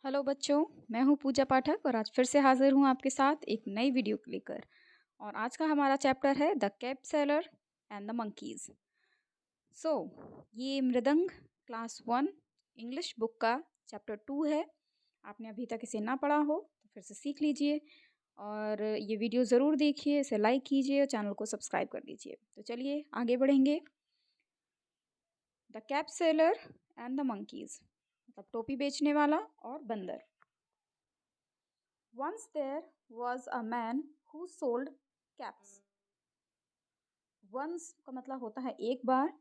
Hello बच्चों, मैं हूँ पूजा पाठक और आज फिर से हाजिर हूँ आपके साथ एक नई वीडियो को लेकर। और आज का हमारा चैप्टर है the cap seller and the monkeys. ये मृदंग क्लास 1 इंग्लिश बुक का चैप्टर 2 है। आपने अभी तक इसे ना पढ़ा हो तो फिर से सीख लीजिए और ये वीडियो ज़रूर देखिए, इसे लाइक कीजिए और चैनल को सब्सक्राइब कर लीजिए। तो चलिए आगे बढ़ेंगे। The cap seller and the monkeys, मतलब टोपी बेचने वाला और बंदर। Once there was a man who sold caps. Once का मतलब होता है एक बार।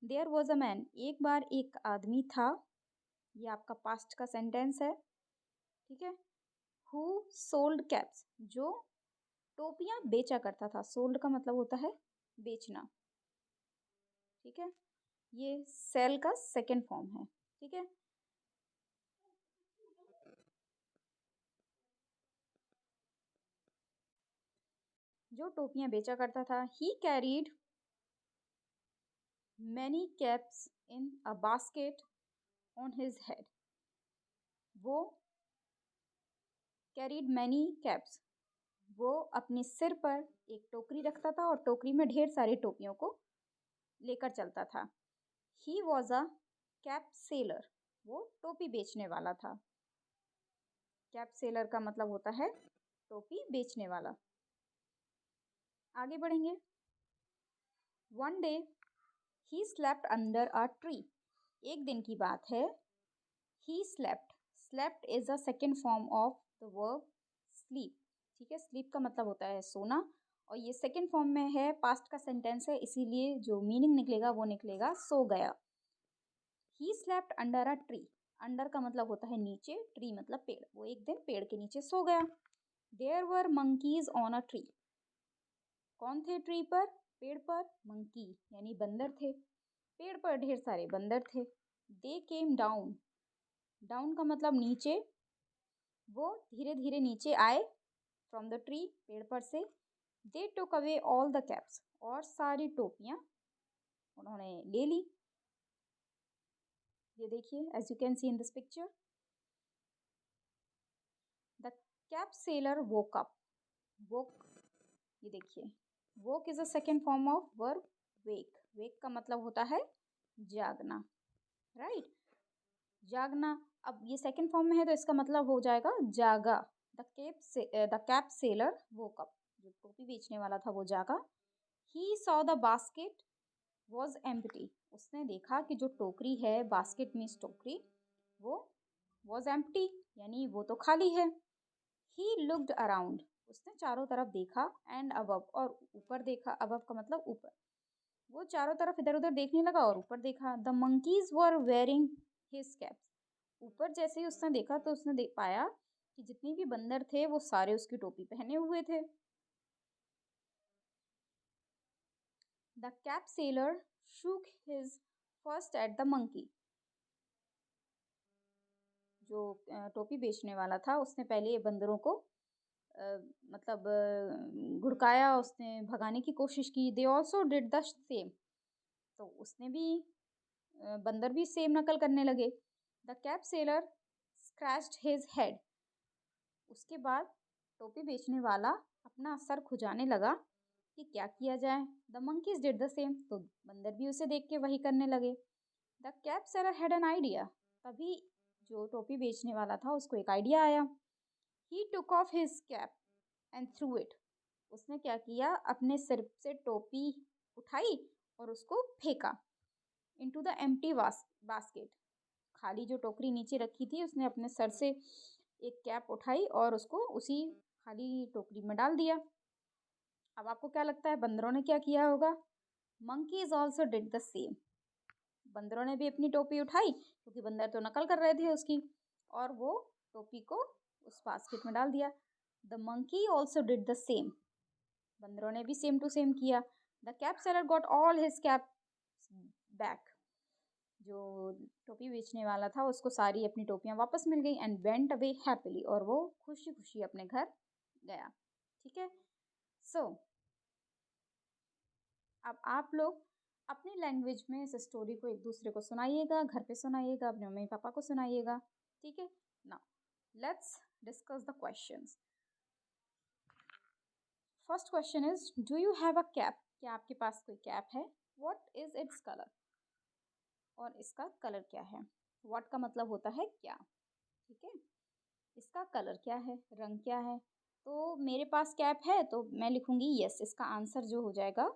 There was a man, एक बार एक आदमी था। ये आपका पास्ट का सेंटेंस है, ठीक है। Who sold caps, जो टोपियां बेचा करता था। सोल्ड का मतलब होता है बेचना, ठीक है। ये सेल का सेकेंड फॉर्म है, ठीक है। जो टोपियां बेचा करता था। He carried many caps in a basket on his head. वो कैरीड मैनी कैप्स, वो अपने सिर पर एक टोकरी रखता था और टोकरी में ढेर सारी टोपियों को लेकर चलता था। He was a cap seller, वो टोपी बेचने वाला था। कैप सेलर का मतलब होता है टोपी बेचने वाला। आगे बढ़ेंगे। One day he slept under a tree. एक दिन की बात है। He slept, slept is a second form of the verb sleep, ठीक है। स्लीप का मतलब होता है सोना और ये सेकेंड फॉर्म में है, पास्ट का सेंटेंस है, इसीलिए जो मीनिंग निकलेगा वो निकलेगा सो गया। He slept under a tree, under का मतलब होता है नीचे, ट्री मतलब पेड़। वो एक दिन पेड़ के नीचे सो गया। There were monkeys on a tree, कौन थे ट्री पर, पेड़ पर। मंकी यानी बंदर थे, पेड़ पर ढेर सारे बंदर थे। दे केम डाउन, डाउन का मतलब नीचे, वो धीरे धीरे नीचे आए फ्रॉम द ट्री, पेड़ पर से। They took away all the caps, और सारी टोपियां उन्होंने ले ली। ये देखिए, as you can see in this picture, the cap seller woke up. Woke, ये देखिए, woke is a second form of verb wake. Wake का मतलब होता है जागना, राइट, जागना। अब ये सेकेंड फॉर्म में है तो इसका मतलब हो जाएगा जागा। The cap seller woke up, जो टोपी बेचने वाला था वो जागा। He saw the basket was empty, उसने देखा कि जो टोकरी है, बास्केट मीन्स टोकरी, वो वॉज एम्प्टी यानी वो तो खाली है। ही लुक्ड अराउंड, उसने चारों तरफ देखा, एंड अबव, और ऊपर देखा। अबव का मतलब ऊपर, वो चारों तरफ इधर उधर देखने लगा और ऊपर देखा। The monkeys were wearing his caps, ऊपर जैसे ही उसने देखा तो उसने देख पाया कि जितने भी बंदर थे वो सारे उसकी टोपी पहने हुए थे। The cap seller shook his fist at the monkey, जो टोपी बेचने वाला था उसने पहले ये बंदरों को मतलब घुड़काया, उसने भगाने की कोशिश की। They also did the same, तो उसने भी बंदर भी सेम नकल करने लगे। The cap seller scratched his head, उसके बाद टोपी बेचने वाला अपना सर खुजाने लगा कि क्या किया जाए। The monkeys did the same, तो बंदर भी उसे देख के वही करने लगे। The cap seller had an idea, तभी जो टोपी बेचने वाला था उसको एक आइडिया आया। He took off his cap and threw it, उसने क्या किया, अपने सिर से टोपी उठाई और उसको फेंका इनटू द एम्प्टी बास्केट। खाली जो टोकरी नीचे रखी थी, उसने अपने सर से एक कैप उठाई और उसको उसी खाली टोकरी में डाल दिया। अब आपको क्या लगता है बंदरों ने क्या किया होगा? Monkeys also did the same, बंदरों ने भी अपनी टोपी उठाई क्योंकि बंदर तो नकल कर रहे थे उसकी, और वो टोपी को उस बास्केट में डाल दिया। The monkey also did the same, बंदरों ने भी सेम टू सेम किया। The cap seller got all his cap back, जो टोपी बेचने वाला था उसको सारी अपनी टोपियां वापस मिल गई। एंड वेंट अवे हैप्पीली, और वो खुशी खुशी अपने घर गया, ठीक है। सो अब आप लोग अपनी लैंग्वेज में इस स्टोरी को एक दूसरे को सुनाइएगा, घर पे सुनाइएगा, अपने मम्मी पापा को सुनाइएगा, ठीक है। Now, let's discuss the questions. First question is, do you have a cap? क्या आपके पास कोई कैप है? What is its color? और इसका कलर क्या है? What का मतलब होता है क्या, ठीक है? इसका कलर क्या है, रंग क्या है? तो मेरे पास कैप है तो मैं लिखूंगी यस। इसका आंसर जो हो जाएगा,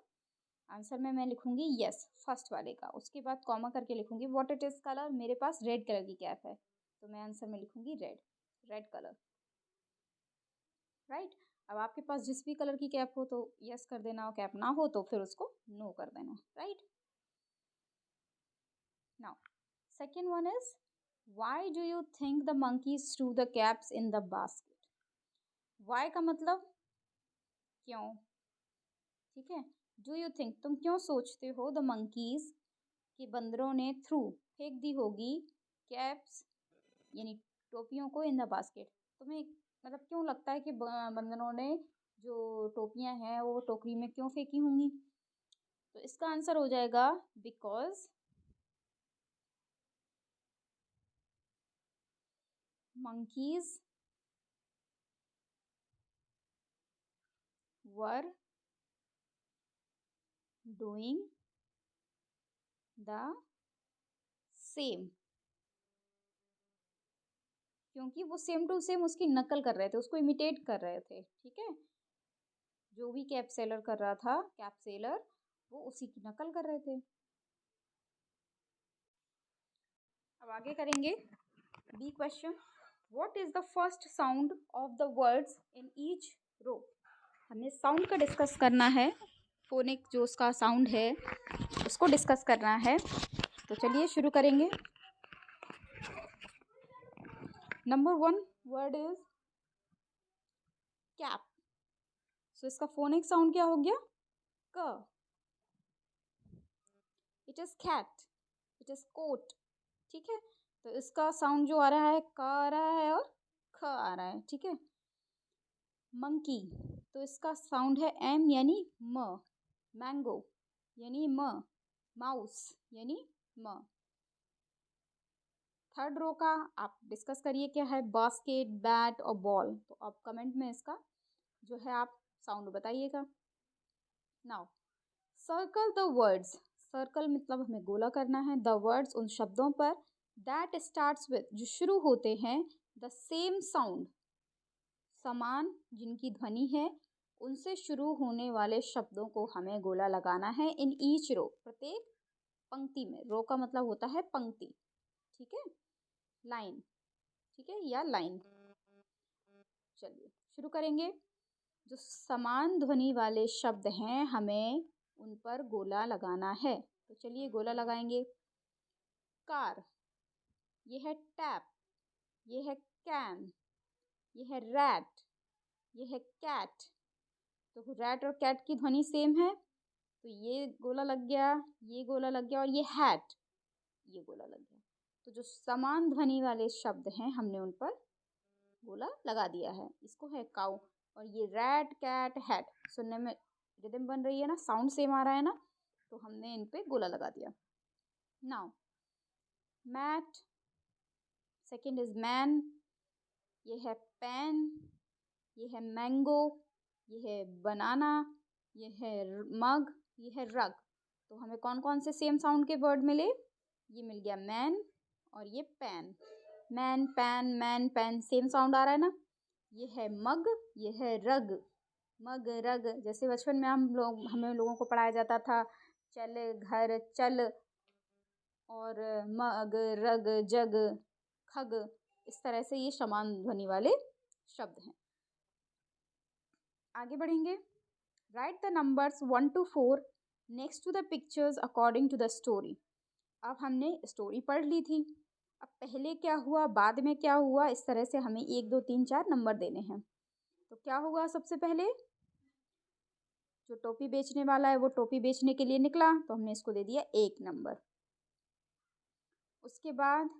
आंसर में मैं लिखूंगी यस फर्स्ट वाले का। उसके बाद कॉमा करके लिखूंगी व्हाट इट इज कलर। मेरे पास रेड कलर की कैप है तो मैं आंसर में लिखूंगी रेड, रेड कलर, राइट। अब आपके पास जिस भी कलर की कैप हो तो यस कर देना, और कैप ना हो तो फिर उसको नो कर देना, right. Now second one is, why do you think the monkeys threw the caps in the basket? Why का मतलब क्यों, ठीक है। डू यू थिंक तुम क्यों सोचते हो, द मंकीज कि बंदरों ने थ्रू फेंक दी होगी कैप्स यानी टोपियों को इन द बास्केट। तुम्हें मतलब क्यों लगता है कि बंदरों ने जो टोपियां हैं वो टोकरी में क्यों फेंकी होंगी? तो इसका आंसर हो जाएगा because monkeys were doing the same, क्योंकि वो सेम टू सेम उसकी नकल कर रहे थे, उसको इमिटेट कर रहे थे, ठीक है। जो भी कैप सेलर कर रहा था, कैप सेलर, वो उसी की नकल कर रहे थे। अब आगे करेंगे B question, what is the first sound of the words in each row? हमें साउंड का डिस्कस करना है, फोनिक जो उसका साउंड है उसको डिस्कस करना है। तो चलिए शुरू करेंगे। Number one word is cap. So इसका फोनिक साउंड क्या हो गया? क। It is cat, it is coat, ठीक है। तो इसका साउंड जो आ रहा है क आ रहा है और ख आ रहा है, ठीक है। मंकी, तो इसका साउंड है एम यानी म। मैंगो यानी म। माउस यानी म। थर्ड रो का आप डिस्कस करिए क्या है, बास्केट, बैट और बॉल। तो आप कमेंट में इसका जो है आप साउंड बताइएगा। Now circle the words, circle मतलब हमें गोला करना है, द वर्ड्स उन शब्दों पर, दैट स्टार्ट्स विद जो शुरू होते हैं, द सेम साउंड समान जिनकी ध्वनि है, उनसे शुरू होने वाले शब्दों को हमें गोला लगाना है इन ईच रो, प्रत्येक पंक्ति में। रो का मतलब होता है पंक्ति, ठीक है, लाइन, ठीक है, या लाइन। चलिए शुरू करेंगे। जो समान ध्वनि वाले शब्द हैं हमें उन पर गोला लगाना है, तो चलिए गोला लगाएंगे। कार, ये है टैप, ये है कैन, ये है रैट, ये है कैट। तो रैट और कैट की ध्वनि सेम है तो ये गोला लग गया, ये गोला लग गया, और ये हैट, ये गोला लग गया। तो जो समान ध्वनि वाले शब्द हैं हमने उन पर गोला लगा दिया है। इसको है काउ, और ये रैट, कैट, हैट, सुनने में रिदम बन रही है ना, साउंड सेम आ रहा है ना, तो हमने इन पे गोला लगा दिया। Now mat, second is man, ये है पेन, ये है मैंगो, ये है बनाना, ये है मग, ये है रग। तो हमें कौन कौन से सेम साउंड के वर्ड मिले? ये मिल गया मैन और ये pen. Man, pan, man, pen, same sound आ रहा है ना। ये है मग, ये है रग, मग रग। जैसे बचपन में हमें लोगों को पढ़ाया जाता था, चल घर चल, और मग रग जग खग, इस तरह से ये समान ध्वनि वाले शब्द हैं। आगे बढ़ेंगे। Write the numbers 1 to 4 next to the pictures according to the story. अब हमने स्टोरी पढ़ ली थी, अब पहले क्या हुआ बाद में क्या हुआ, इस तरह से हमें 1 2 3 4 नंबर देने हैं। तो क्या होगा, सबसे पहले जो टोपी बेचने वाला है वो टोपी बेचने के लिए निकला तो हमने इसको दे दिया 1 नंबर। उसके बाद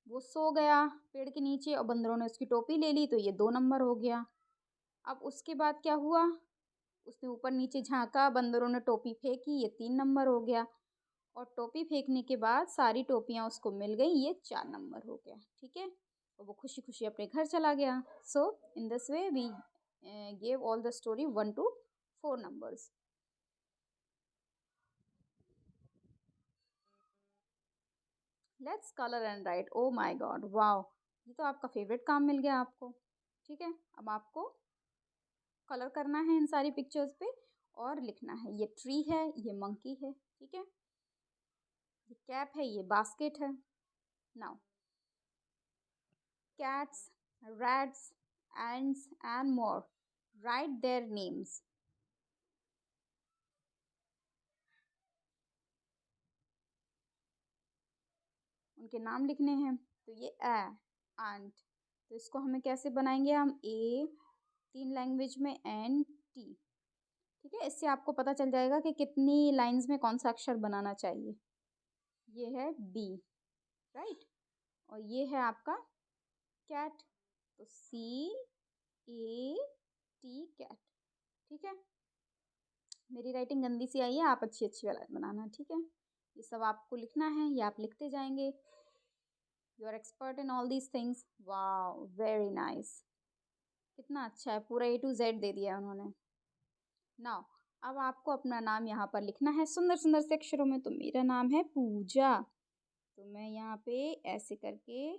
वो सो गया पेड़ के नीचे और बंदरों ने उसकी टोपी ले ली तो ये 2 नंबर हो गया। अब उसके बाद क्या हुआ, उसने ऊपर नीचे झांका, बंदरों ने टोपी फेंकी, ये 3 नंबर हो गया। और टोपी फेंकने के बाद सारी टोपियां उसको मिल गई, ये 4 नंबर हो गया, ठीक है। और वो खुशी खुशी अपने घर चला गया। So in this way we gave all the story 1 to 4 numbers. Let's colour and write. Oh my God, wow, ये तो आपका फेवरेट काम मिल गया आपको। ठीक है, अब आपको कलर करना है इन सारी पिक्चर्स पे और लिखना है। ये ट्री है, ये मंकी है, ठीक है, ये कैप है, ये बास्केट है। Now cats, rats, ants and more. Write their names. उनके नाम लिखने हैं। तो ये एंट, तो इसको हमें कैसे बनाएंगे हम? ए 3 लैंग्वेज में एन टी। ठीक है, इससे आपको पता चल जाएगा कि कितनी लाइंस में कौन सा अक्षर बनाना चाहिए। ये है बी, राइट, और ये है आपका कैट, तो सी ए टी कैट। ठीक है, मेरी राइटिंग गंदी सी आई है, आप अच्छी अच्छी वाला बनाना। ठीक है, ये सब आपको लिखना है, ये आप लिखते जाएंगे। You are expert in all these things. Wow, very nice, कितना अच्छा है, पूरा A to Z दे दिया उन्होंने। नाउ अब आपको अपना नाम यहाँ पर लिखना है सुंदर सुंदर से अक्षरों में। तो मेरा नाम है पूजा, तो मैं यहाँ पे ऐसे करके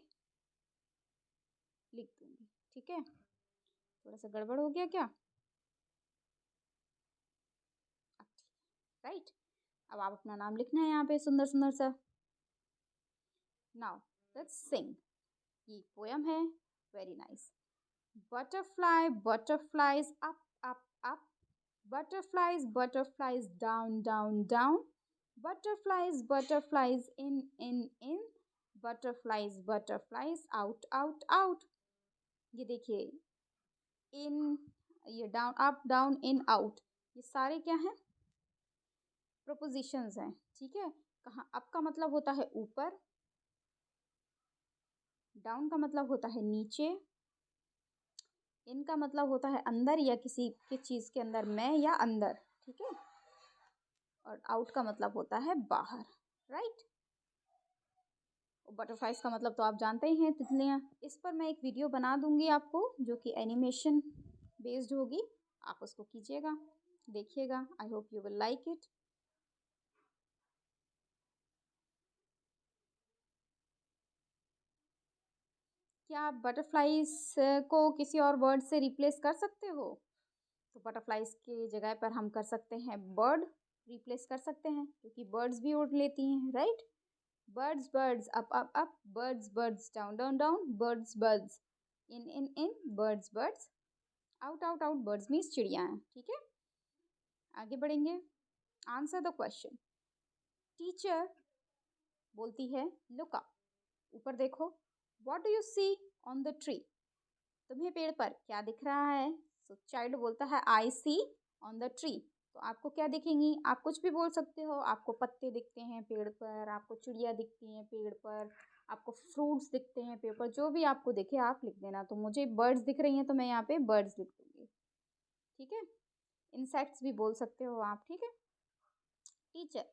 लिख दूंगी। ठीक है, थोड़ा सा गड़बड़ हो गया क्या? राइट, अब आप अपना नाम लिखना है यहाँ पे सुंदर सुंदर सा। नाउ लेट्स सिंग। ये पोयम है, very nice. Butterfly butterflies up up up, butterflies butterflies down down down, butterflies butterflies in, butterflies butterflies out out out। ये देखिए, इन, ये down up down in out, ये सारे क्या हैं? प्रपोजिशंस हैं। ठीक है, कहाँ अप का मतलब होता है ऊपर, डाउन का मतलब होता है नीचे, इनका मतलब होता है अंदर या किसी की चीज़ के अंदर में या अंदर। ठीक है, और आउट का मतलब होता है बाहर, राइट। बटरफ्लाइज का मतलब तो आप जानते ही हैं, तितलियाँ। इस पर मैं एक वीडियो बना दूंगी आपको, जो कि एनिमेशन बेस्ड होगी, आप उसको कीजिएगा, देखिएगा। I hope you will like it. क्या आप बटरफ्लाइज को किसी और वर्ड से रिप्लेस कर सकते हो? तो बटरफ्लाइज की जगह पर हम कर सकते हैं बर्ड, रिप्लेस कर सकते हैं, क्योंकि बर्ड्स भी उड़ लेती हैं, right. Birds birds up up up, birds birds down down down, birds birds in, birds birds out out out. Birds means चिड़िया हैं। ठीक है, आगे बढ़ेंगे। Answer the question. टीचर बोलती है लुक अप, ऊपर देखो। What do you see on the tree, तुम्हें पेड़ पर क्या दिख रहा है? सो चाइल्ड बोलता है आई सी ऑन द ट्री, तो आपको क्या दिखेंगी? आप कुछ भी बोल सकते हो। आपको पत्ते दिखते हैं पेड़ पर, आपको चिड़िया दिखती हैं पेड़ पर, आपको फ्रूट्स दिखते हैं पेड़ पर, जो भी आपको दिखे आप लिख देना। तो मुझे बर्ड्स दिख रही हैं, तो मैं यहाँ पे बर्ड्स लिख दूँगी। ठीक है, इंसेक्ट्स भी बोल सकते हो आप। ठीक है, टीचर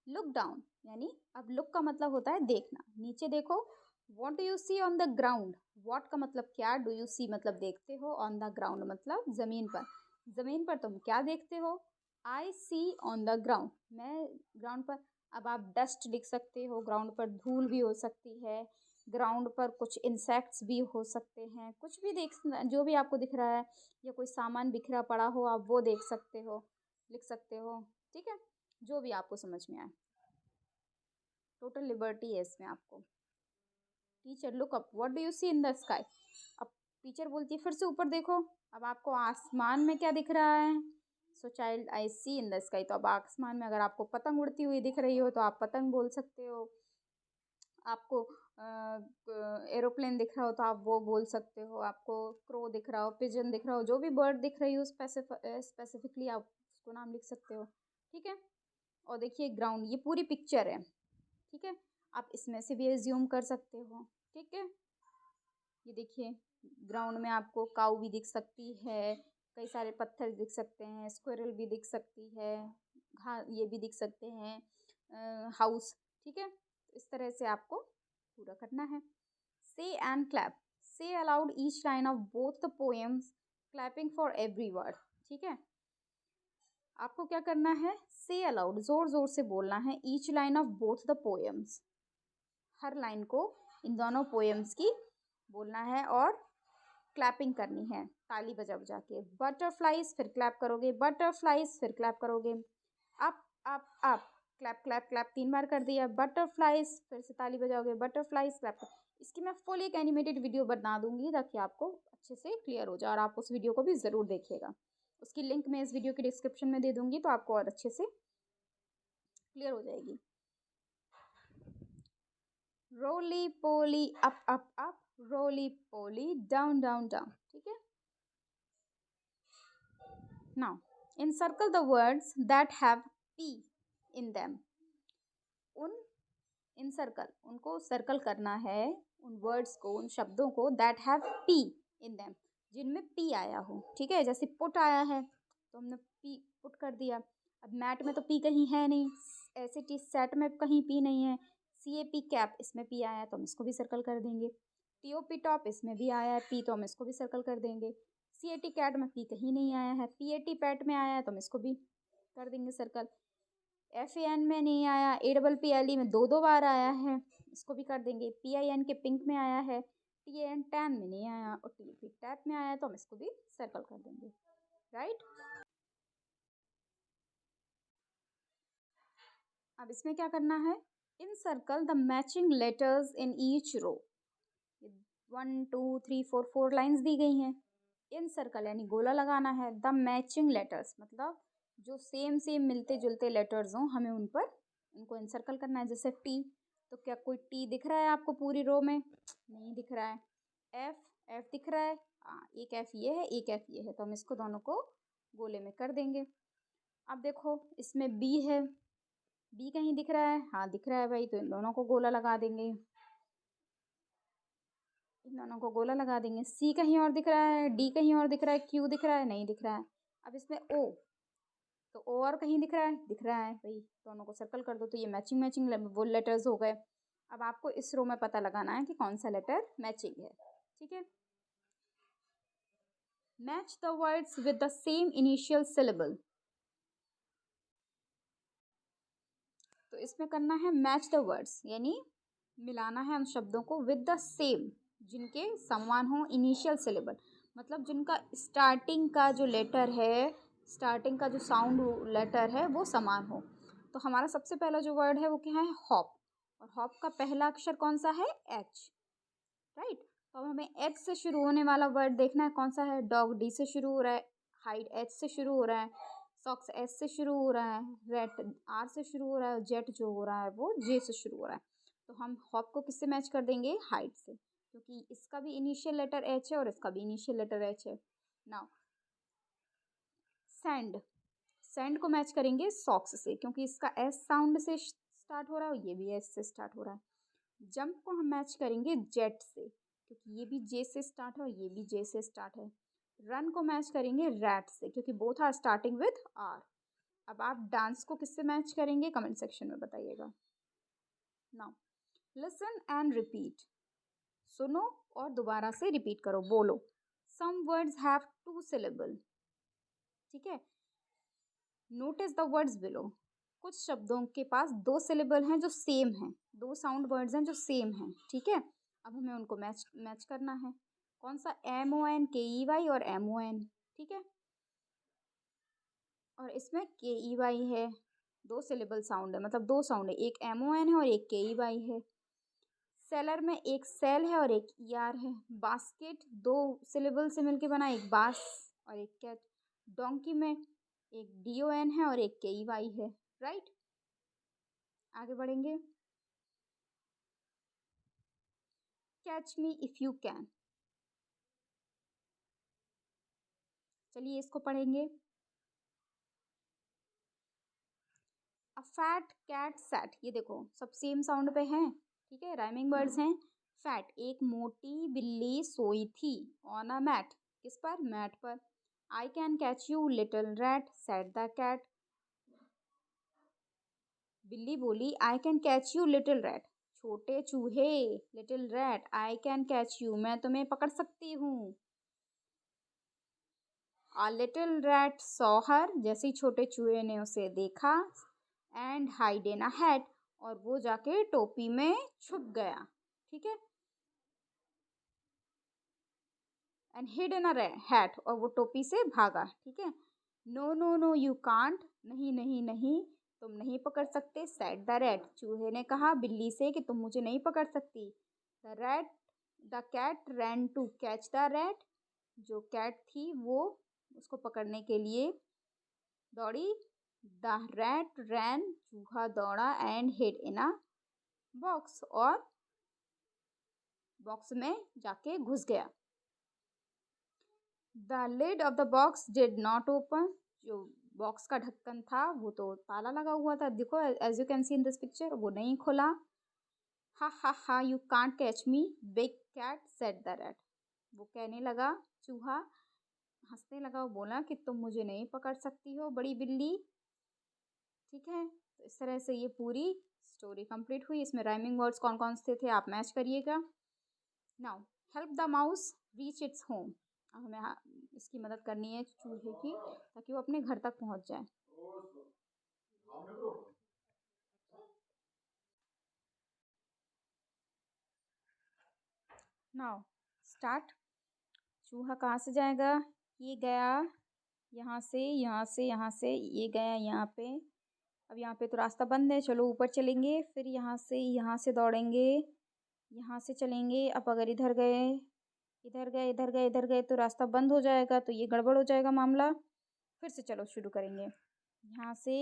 लुक डाउन, यानी अब लुक का मतलब होता है देखना, नीचे देखो। What do you see on the ground, what का मतलब क्या, डू यू सी मतलब देखते हो, ऑन द ग्राउंड मतलब जमीन पर, जमीन पर तुम क्या देखते हो? आई सी ऑन द ग्राउंड, मैं ग्राउंड पर। अब आप डस्ट लिख सकते हो, ग्राउंड पर धूल भी हो सकती है, ग्राउंड पर कुछ इंसेक्ट्स भी हो सकते हैं, कुछ भी देख, जो भी आपको दिख रहा है, या कोई सामान बिखरा पड़ा हो आप वो देख सकते हो, लिख सकते हो। ठीक है, जो भी आपको समझ में आए, टोटल लिबर्टी है इसमें आपको। Teacher look up, what do you see in the sky. अब टीचर बोलती है फिर से ऊपर देखो। अब आपको आसमान में क्या दिख रहा है? So child I see in the sky, तो अब आसमान में अगर आपको पतंग उड़ती हुई दिख रही हो तो आप पतंग बोल सकते हो। आपको एरोप्लेन दिख रहा हो तो आप वो बोल सकते हो। आपको क्रो दिख रहा हो, पिजन दिख रहा हो, जो भी बर्ड दिख रही हो स्पेसिफिकली आप उसको नाम लिख सकते हो। ठीक है, और देखिए ग्राउंड, ये पूरी पिक्चर है। ठीक है, आप इसमें से भी एज्यूम कर सकते हो। ठीक है, ये देखिए ग्राउंड में आपको काऊ भी दिख सकती है, कई सारे पत्थर दिख सकते हैं, स्क्विरल भी दिख सकती है, ये भी दिख सकते हैं हाउस। ठीक है, इस तरह से आपको पूरा करना है। से and clap, Say aloud each line of both the poems, clapping for every word. ठीक है, आपको क्या करना है, say aloud जोर जोर से बोलना है, each line of both the poems, her line को इन दोनों पोएम्स की बोलना है और क्लैपिंग करनी है, ताली बजा बजा के। बटरफ्लाइज फिर क्लैप करोगे, बटरफ्लाइज फिर क्लैप करोगे, up up up, clap clap clap 3 बार कर दिया, बटरफ्लाइज फिर से ताली बजाओगे, बटरफ्लाइज क्लैप। इसकी मैं फुल एक एनिमेटेड वीडियो बना दूंगी ताकि आपको अच्छे से क्लियर हो जाए, और आप उस वीडियो को भी ज़रूर देखिएगा। उसकी लिंक मैं इस वीडियो के डिस्क्रिप्शन में दे दूंगी तो आपको और अच्छे से क्लियर हो जाएगी। रोली पोली अप अप अप, रोली पोली डाउन डाउन डाउन। ठीक है, now encircle the words that have p in them. उन encircle, उनको सर्कल करना है, उन वर्ड्स को, उन शब्दों को that have p in them, जिनमें p आया हो। ठीक है, जैसे पुट आया है तो हमने p पुट कर दिया। अब मैट में तो p कहीं है नहीं, ऐसे टी सेट में कहीं p नहीं है। CAP कैप, इसमें p आया है तो हम इसको भी सर्कल कर देंगे। TOP टॉप, इसमें भी आया है p तो हम इसको भी सर्कल कर देंगे। CAT कैट में p कहीं नहीं आया है, PAT पैट में आया है तो हम इसको भी कर देंगे सर्कल। FAN में नहीं आया, APPLE में 2 बार आया है, इसको भी कर देंगे। PIN के पिंक में आया है, TAN टैन में नहीं आया, और TP टैप में आया तो हम इसको भी सर्कल कर देंगे। राइट, अब इसमें क्या करना है, in circle the matching letters in each row. 1 2 3 4 4 lines दी गई हैं। इन सर्कल यानी गोला लगाना है, द मैचिंग लेटर्स मतलब जो सेम सेम मिलते जुलते लेटर्स हों, हमें उन पर उनको इनसर्कल करना है। जैसे टी, तो क्या कोई टी दिख रहा है आपको पूरी रो में? नहीं दिख रहा है। एफ, एफ दिख रहा है? हाँ, एक एफ ये है, एक एफ ये है, तो हम इसको दोनों को गोले में कर देंगे। अब देखो इसमें बी है, बी कहीं दिख रहा है? हाँ दिख रहा है भाई, तो इन दोनों को गोला लगा देंगे, इन दोनों को गोला लगा देंगे। सी कहीं और दिख रहा है, डी कहीं और दिख रहा है, क्यू दिख रहा है? नहीं दिख रहा है। अब इसमें ओ, तो ओ और कहीं दिख रहा है? दिख रहा है भाई, दोनों को सर्कल कर दो, तो ये मैचिंग मैचिंग वो लेटर्स हो गए। अब आपको इस रो में पता लगाना है कि कौन सा लेटर मैचिंग है। ठीक है, match the words with the same initial syllable. तो इसमें करना है मैच द वर्ड्स, यानी मिलाना है उन शब्दों को विद द सेम, जिनके समान हो इनिशियल सिलेबल, मतलब जिनका स्टार्टिंग का जो लेटर है, स्टार्टिंग का जो साउंड लेटर है वो समान हो। तो हमारा सबसे पहला जो वर्ड है वो क्या है? हॉप, और हॉप का पहला अक्षर कौन सा है? एच। राइट, तो अब हमें एच से शुरू होने वाला वर्ड देखना है कौन सा है। डॉग डी से शुरू हो रहा है, हाइड एच से शुरू हो रहा है, सॉक्स एस से शुरू हो रहा है, रेट आर से शुरू हो रहा है, जेट जो हो रहा है वो जे से शुरू हो रहा है। तो हम हॉप को किससे मैच कर देंगे? हाइड से, क्योंकि इसका भी इनिशियल लेटर एच है और इसका भी इनिशियल लेटर एच है। नाउ सैंड, सैंड को मैच करेंगे सॉक्स से, क्योंकि इसका एस साउंड से स्टार्ट हो रहा है और ये भी एस से स्टार्ट हो रहा है। जंप को हम मैच करेंगे जेट से, क्योंकि ये भी जे से स्टार्ट है और ये भी जे से स्टार्ट है। रन को मैच करेंगे रैट से, क्योंकि both are starting with R. अब आप डांस को किससे मैच करेंगे? कमेंट सेक्शन में बताइएगा। नाउ लिसन एंड रिपीट, सुनो और दोबारा से रिपीट करो, बोलो। Some words have 2 syllable। ठीक है, नोटिस द वर्ड्स बिलो, कुछ शब्दों के पास 2 सिलेबल हैं जो सेम हैं, 2 साउंड वर्ड्स हैं जो सेम हैं। ठीक है, अब हमें उनको मैच करना है। कौन सा? MONKEY और MON। ठीक है, और इसमें KEY है, 2 सिलेबल साउंड है, मतलब 2 साउंड है, एक MON है और एक KEY है। सेलर में एक सेल है और एक ER है। बास्केट 2 सिलेबल से मिलके बना, एक बास और एक कैट। डोंकी में एक DON है और एक KEY है। राइट, आगे बढ़ेंगे। Catch me if you can, चलिए इसको पढ़ेंगे। अ फैट कैट सैट, ये देखो सब सेम साउंड पे हैं। ठीक है, राइमिंग वर्ड्स हैं। फैट, एक मोटी बिल्ली सोई थी ऑन अ मैट, किस पर? मैट पर। I can catch you little rat said the cat, बिल्ली बोली I can catch you little rat, छोटे चूहे, little rat, I can catch you, मैं तुम्हें पकड़ सकती हूँ। A little rat saw her, जैसे ही छोटे चूहे ने उसे देखा, and hide in a hat, और वो जाके टोपी में छुप गया, ठीक है, and hid in a hat, और वो टोपी से भागा, ठीक है। No no no you can't, नहीं नहीं नहीं, तुम नहीं पकड़ सकते, said the rat, चूहे ने कहा बिल्ली से कि तुम मुझे नहीं पकड़ सकती। The cat ran to catch the rat, जो कैट थी वो उसको पकड़ने के लिए दौड़ी। द रैट रैन, चूहा दौड़ा, and hid in a box, और बॉक्स में जाके घुस गया। The lid of the box did not open, जो बॉक्स का ढक्कन था वो तो ताला लगा हुआ था, देखो as you can see in this picture, वो नहीं खुला। Ha you can't catch me big cat said the rat, वो कहने लगा, चूहा हंसने लगा, वो बोला कि तुम मुझे नहीं पकड़ सकती हो बड़ी बिल्ली, ठीक है। तो इस तरह से ये पूरी स्टोरी कंप्लीट हुई। इसमें राइमिंग वर्ड्स कौन कौन से थे आप मैच करिएगा। Now help the mouse reach its home, अब हमें इसकी मदद करनी है चूहे की, ताकि वो अपने घर तक पहुंच जाए। Now start. चूहा कहाँ से जाएगा, ये गया यहाँ से, यहाँ से, यहाँ से, ये गया यहाँ पे। अब यहाँ पे तो रास्ता बंद है, चलो ऊपर चलेंगे, फिर यहाँ से दौड़ेंगे, यहाँ से चलेंगे। अब अगर इधर गए, इधर गए, इधर गए, इधर गए, तो रास्ता बंद हो जाएगा, तो ये गड़बड़ हो जाएगा मामला। फिर से चलो शुरू करेंगे, यहाँ से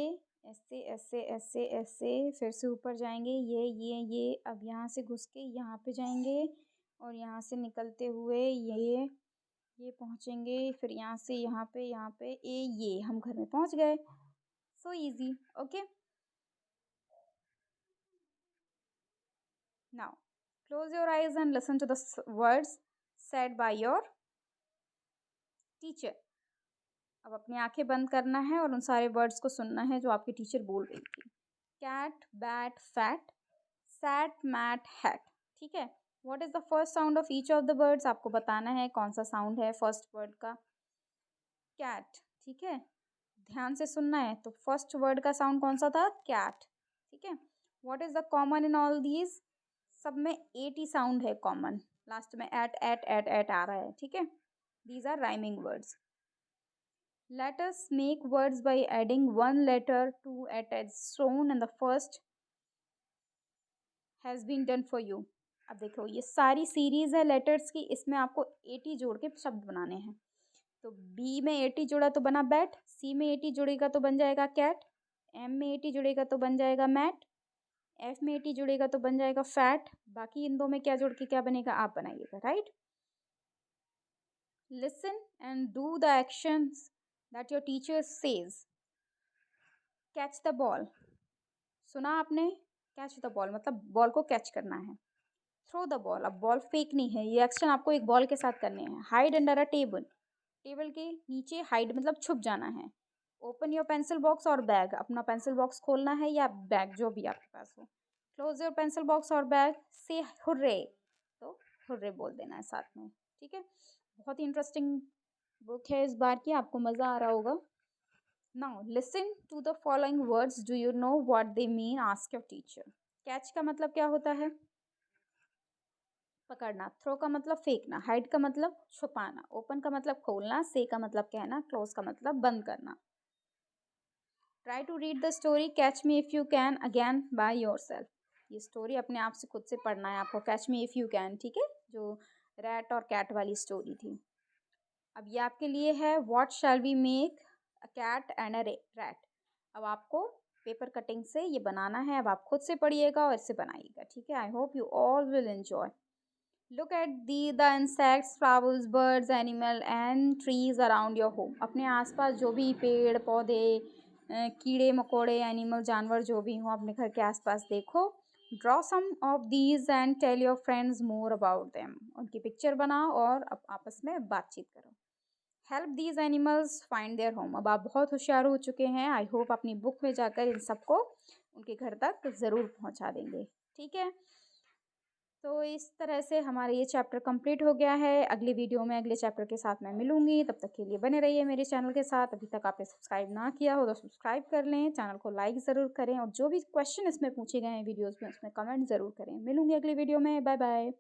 ऐसे ऐसे ऐसे ऐसे, फिर से ऊपर जाएंगे, ये अब यहाँ से घुस के यहाँ पे जाएंगे, और यहाँ से निकलते हुए ये पहुँचेंगे, फिर यहाँ से यहाँ पे ये हम घर में पहुँच गए। So easy, okay. Now close your eyes and listen to the words said by your teacher. अब अपनी आंखें बंद करना है और उन सारे वर्ड्स को सुनना है जो आपकी टीचर बोल रही थी। Cat, bat, fat, sat, mat, hat, ठीक है। What is the first sound of each of the words, आपको बताना है कौन सा साउंड है फर्स्ट वर्ड का। कैट, ठीक है, ध्यान से सुनना है। तो फर्स्ट वर्ड का साउंड कौन सा था, कैट, ठीक है। What is the common in all these, सब में एट ही साउंड है कॉमन, लास्ट में एट आ रहा है, ठीक है। These are rhyming words. Let us make words by adding one letter to it as shown in the first has been done for you। अब देखो ये सारी सीरीज है लेटर्स की, इसमें आपको 80 जोड़ के शब्द बनाने हैं। तो बी में 80 जोड़ा तो बना बैट, सी में 80 जुड़ेगा तो बन जाएगा कैट, एम में 80 जुड़ेगा तो बन जाएगा मैट, एफ में 80 जुड़ेगा तो बन जाएगा फैट, बाकी इन दो में क्या जोड़ के क्या बनेगा आप बनाइएगा, right. Listen and do the actions that your teacher says. Catch the ball, सुना आपने, कैच द बॉल मतलब बॉल को कैच करना है। थ्रो द बॉल, अब बॉल फेंकनी है, ये एक्शन आपको एक बॉल के साथ करने हैं। Hide under a table, table के नीचे हाइड मतलब छुप जाना है। ओपन योर पेंसिल बॉक्स और बैग, अपना पेंसिल बॉक्स खोलना है या बैग जो भी आपके पास हो। क्लोज योर पेंसिल बॉक्स और बैग, से हुर्रे, तो हुर्रे बोल देना है साथ में, ठीक है। बहुत ही इंटरेस्टिंग बुक है इस बार की, आपको मज़ा आ रहा होगा। Now listen to the following words, do you know what they mean, ask your teacher. Catch का मतलब क्या होता है, पकड़ना। थ्रो का मतलब फेंकना, हाइड का मतलब छुपाना, ओपन का मतलब खोलना, से का मतलब कहना, क्लोज का मतलब बंद करना। Try to read the story catch me if you can again by yourself. ये स्टोरी अपने आप से खुद से पढ़ना है आपको, catch me if you can, ठीक है, जो रैट और कैट वाली स्टोरी थी। अब ये आपके लिए है, what shall we make a cat and a rat. अब आपको पेपर कटिंग से ये बनाना है, अब आप खुद से पढ़िएगा और इससे बनाइएगा, ठीक है। I hope you all will enjoy. Look at the insects, flowers, birds, animal and trees around your home. अपने आसपास जो भी पेड़ पौधे, कीड़े मकोड़े, एनिमल, जानवर जो भी हों अपने घर के आसपास देखो। Draw some of these and tell your friends more about them. उनकी पिक्चर बनाओ और आपस में बातचीत करो। Help these animals find their home. अब आप बहुत होशियार हो चुके हैं, आई होप अपनी बुक में जाकर इन सबको उनके घर तक ज़रूर पहुंचा देंगे, ठीक है। तो इस तरह से हमारा ये चैप्टर कंप्लीट हो गया है। अगली वीडियो में अगले चैप्टर के साथ मैं मिलूँगी, तब तक के लिए बने रहिए मेरे चैनल के साथ। अभी तक आपने सब्सक्राइब ना किया हो तो सब्सक्राइब कर लें, चैनल को लाइक ज़रूर करें और जो भी क्वेश्चन इसमें पूछे गए हैं वीडियोज़ में उसमें कमेंट ज़रूर करें। मिलूँगी अगली वीडियो में, बाय बाय।